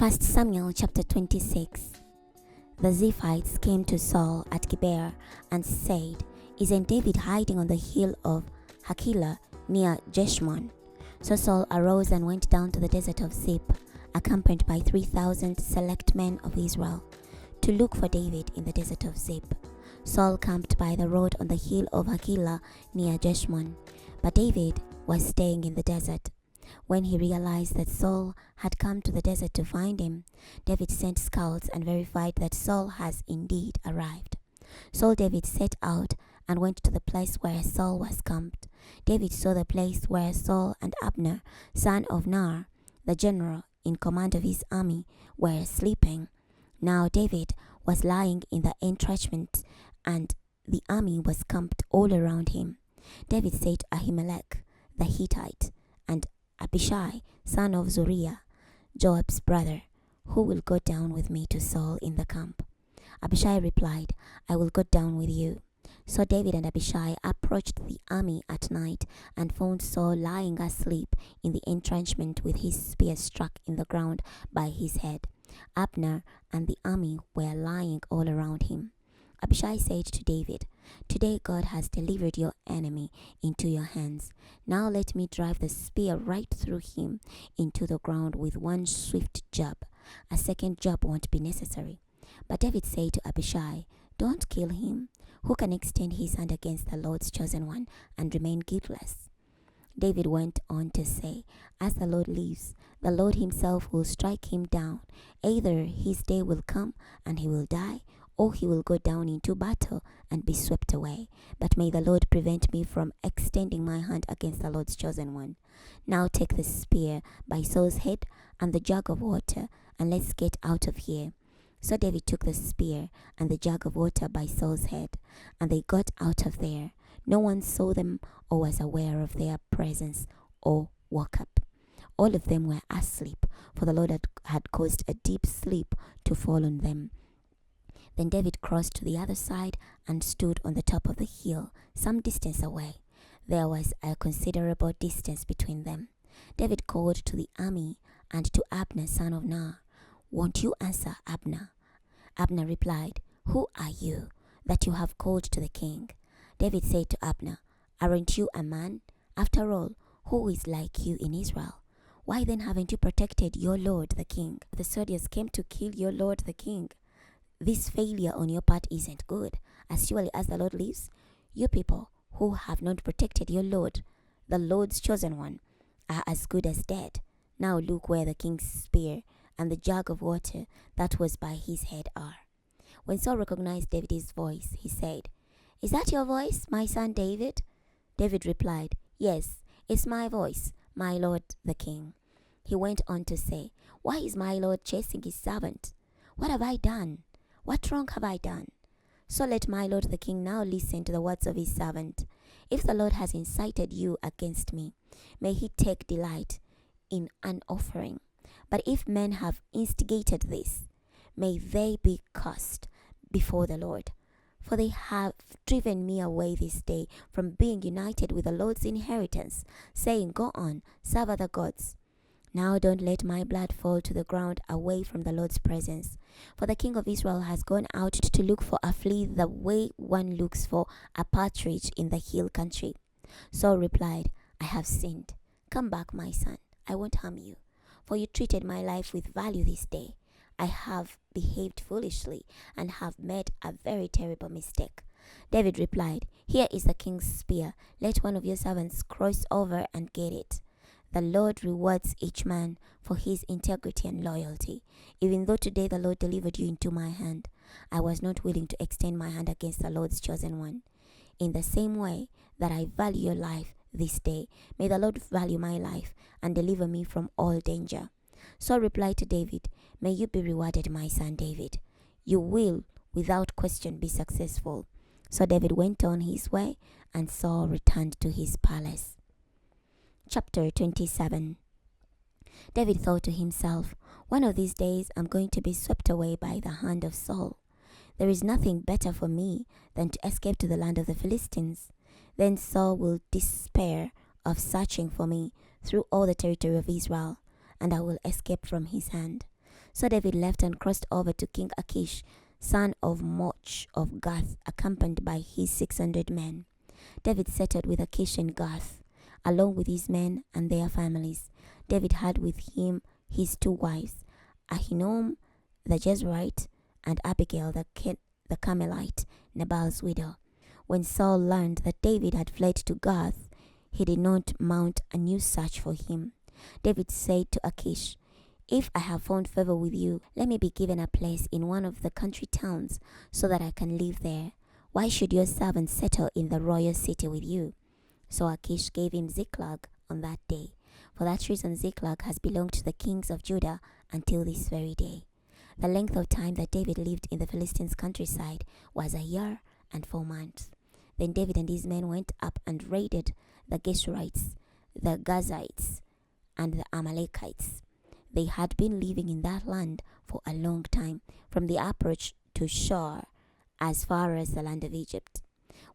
1 Samuel chapter 26. The Ziphites came to Saul at Gibeah and said, "Isn't David hiding on the hill of Hachilah near Jeshimon?" So Saul arose and went down to the desert of Ziph, accompanied by 3,000 select men of Israel, to look for David in the desert of Ziph. Saul camped by the road on the hill of Hachilah near Jeshimon, but David was staying in the desert. When he realized that Saul had come to the desert to find him, David sent scouts and verified that Saul has indeed arrived. So David set out and went to the place where Saul was camped. David saw the place where Saul and Abner, son of Ner, the general in command of his army, were sleeping. Now David was lying in the entrenchment, and the army was camped all around him. David said to Ahimelech the Hittite and Abishai, son of Zeruiah, Joab's brother, "Who will go down with me to Saul in the camp?" Abishai replied, "I will go down with you." So David and Abishai approached the army at night and found Saul lying asleep in the entrenchment with his spear struck in the ground by his head. Abner and the army were lying all around him. Abishai said to David, "Today God has delivered your enemy into your hands. Now let me drive the spear right through him into the ground with one swift jab. A second jab won't be necessary." But David said to Abishai, "Don't kill him. Who can extend his hand against the Lord's chosen one and remain guiltless?" David went on to say, "As the Lord lives, the Lord himself will strike him down. Either his day will come and he will die, or he will go down into battle and be swept away. But may the Lord prevent me from extending my hand against the Lord's chosen one. Now take the spear by Saul's head and the jug of water, and let's get out of here." So David took the spear and the jug of water by Saul's head, and they got out of there. No one saw them or was aware of their presence or woke up. All of them were asleep, for the Lord had caused a deep sleep to fall on them. Then David crossed to the other side and stood on the top of the hill, some distance away. There was a considerable distance between them. David called to the army and to Abner, son of Ner, "Won't you answer, Abner?" Abner replied, "Who are you, that you have called to the king?" David said to Abner, "Aren't you a man? After all, who is like you in Israel? Why then haven't you protected your lord the king? The soldiers came to kill your lord the king. This failure on your part isn't good. As surely as the Lord lives, you people who have not protected your Lord, the Lord's chosen one, are as good as dead. Now look where the king's spear and the jug of water that was by his head are." When Saul recognized David's voice, he said, "Is that your voice, my son David?" David replied, "Yes, it's my voice, my lord the king." He went on to say, "Why is my lord chasing his servant? What have I done? What wrong have I done? So let my lord the king now listen to the words of his servant. If the Lord has incited you against me, may he take delight in an offering. But if men have instigated this, may they be cursed before the Lord. For they have driven me away this day from being united with the Lord's inheritance, saying, 'Go on, serve other gods.' Now don't let my blood fall to the ground away from the Lord's presence. For the king of Israel has gone out to look for a flea the way one looks for a partridge in the hill country." Saul replied, "I have sinned. Come back, my son. I won't harm you. For you treated my life with value this day. I have behaved foolishly and have made a very terrible mistake." David replied, "Here is the king's spear. Let one of your servants cross over and get it. The Lord rewards each man for his integrity and loyalty. Even though today the Lord delivered you into my hand, I was not willing to extend my hand against the Lord's chosen one. In the same way that I value your life this day, may the Lord value my life and deliver me from all danger." Saul replied to David, "May you be rewarded, my son David. You will, without question, be successful." So David went on his way, and Saul returned to his palace. Chapter 27. David thought to himself, "One of these days I'm going to be swept away by the hand of Saul. There is nothing better for me than to escape to the land of the Philistines. Then Saul will despair of searching for me through all the territory of Israel, and I will escape from his hand." So David left and crossed over to King Achish, son of Moch of Gath, accompanied by his 600 men. David settled with Achish in Gath, along with his men and their families. David had with him his 2 wives, Ahinoam the Jezreelite and Abigail the Carmelite, Nabal's widow. When Saul learned that David had fled to Gath, he did not mount a new search for him. David said to Achish, "If I have found favor with you, let me be given a place in one of the country towns so that I can live there. Why should your servant settle in the royal city with you?" So Achish gave him Ziklag on that day. For that reason Ziklag has belonged to the kings of Judah until this very day. The length of time that David lived in the Philistines' countryside was 1 year and 4 months. Then David and his men went up and raided the Geshurites, the Gazites, and the Amalekites. They had been living in that land for a long time, from the approach to Shur as far as the land of Egypt.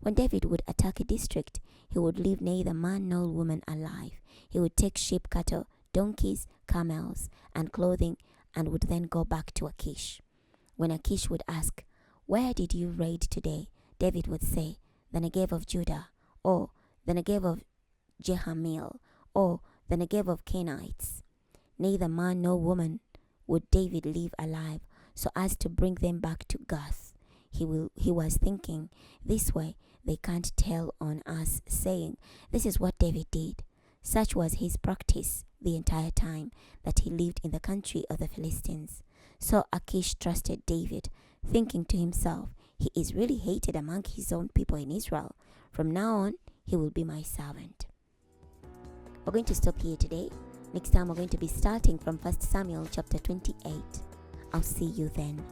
When David would attack a district, he would leave neither man nor woman alive. He would take sheep, cattle, donkeys, camels, and clothing, and would then go back to Achish. When Achish would ask, "Where did you raid today?" David would say, "The Negev of Judah," or "the Negev of Jehamil," or "the Negev of Canaanites." Neither man nor woman would David leave alive, so as to bring them back to Gath. He was thinking, "This way they can't tell on us, saying, 'This is what David did.'" Such was his practice the entire time that he lived in the country of the Philistines. So Achish trusted David, thinking to himself, "He is really hated among his own people in Israel. From now on, he will be my servant." We're going to stop here today. Next time we're going to be starting from 1 Samuel chapter 28. I'll see you then.